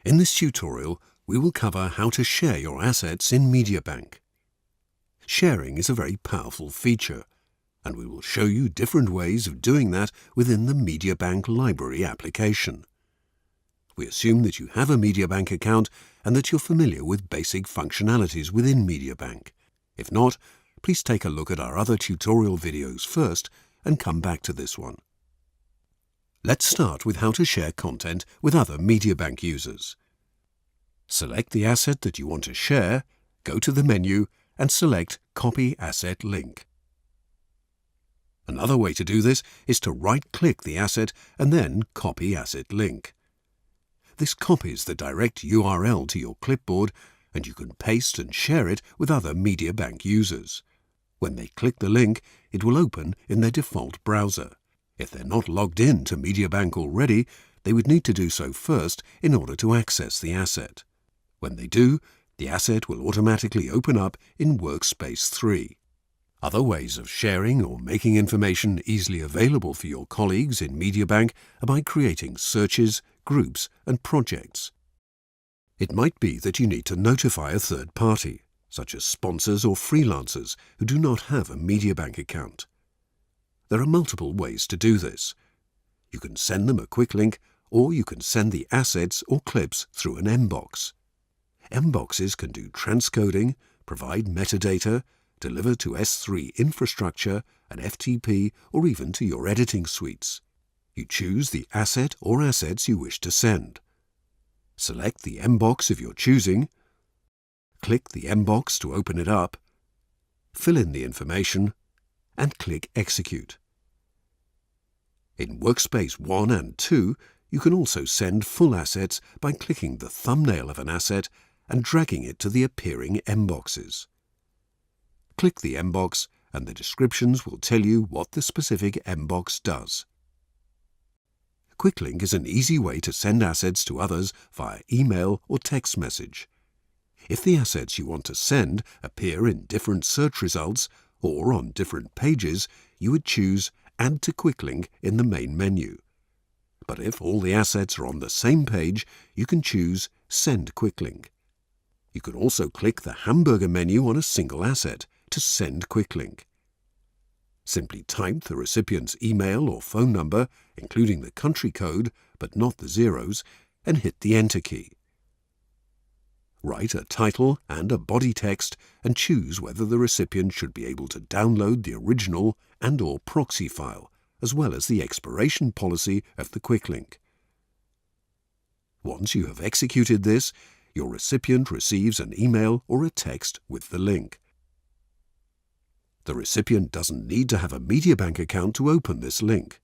In this tutorial, we will cover how to share your assets in Mediabank. Sharing is a very powerful feature, and we will show you different ways of doing that within the Mediabank Library application. We assume that you have a Mediabank account and that you're familiar with basic functionalities within Mediabank. If not, please take a look at our other tutorial videos first and come back to this one. Let's start with how to share content with other Mediabank users. Select the asset that you want to share, go to the menu and select Copy Asset Link. Another way to do this is to right-click the asset and then Copy Asset Link. This copies the direct URL to your clipboard, and you can paste and share it with other Mediabank users. When they click the link, it will open in their default browser. If they're not logged in to Mediabank already, they would need to do so first in order to access the asset. When they do, the asset will automatically open up in Workspace 3. Other ways of sharing or making information easily available for your colleagues in Mediabank are by creating searches, groups, and projects. It might be that you need to notify a third party, such as sponsors or freelancers who do not have a Mediabank account. There are multiple ways to do this. You can send them a quick link, or you can send the assets or clips through an mBox. mBoxes can do transcoding, provide metadata, deliver to S3 infrastructure, an FTP, or even to your editing suites. You choose the asset or assets you wish to send. Select the mBox of your choosing, click the mBox to open it up, fill in the information, and click Execute. In Workspace 1 and 2, you can also send full assets by clicking the thumbnail of an asset and dragging it to the appearing mBoxes. Click the mBox and the descriptions will tell you what the specific mBox does. Quick Link is an easy way to send assets to others via email or text message. If the assets you want to send appear in different search results or on different pages, you would choose Add to Quick Link in the main menu. But if all the assets are on the same page, you can choose Send Quick Link. You can also click the hamburger menu on a single asset to send Quick Link. Simply type the recipient's email or phone number, including the country code, but not the zeros, and hit the Enter key. Write a title and a body text and choose whether the recipient should be able to download the original and/or proxy file, as well as the expiration policy of the Quick Link. Once you have executed this, your recipient receives an email or a text with the link. The recipient doesn't need to have a Mediabank account to open this link.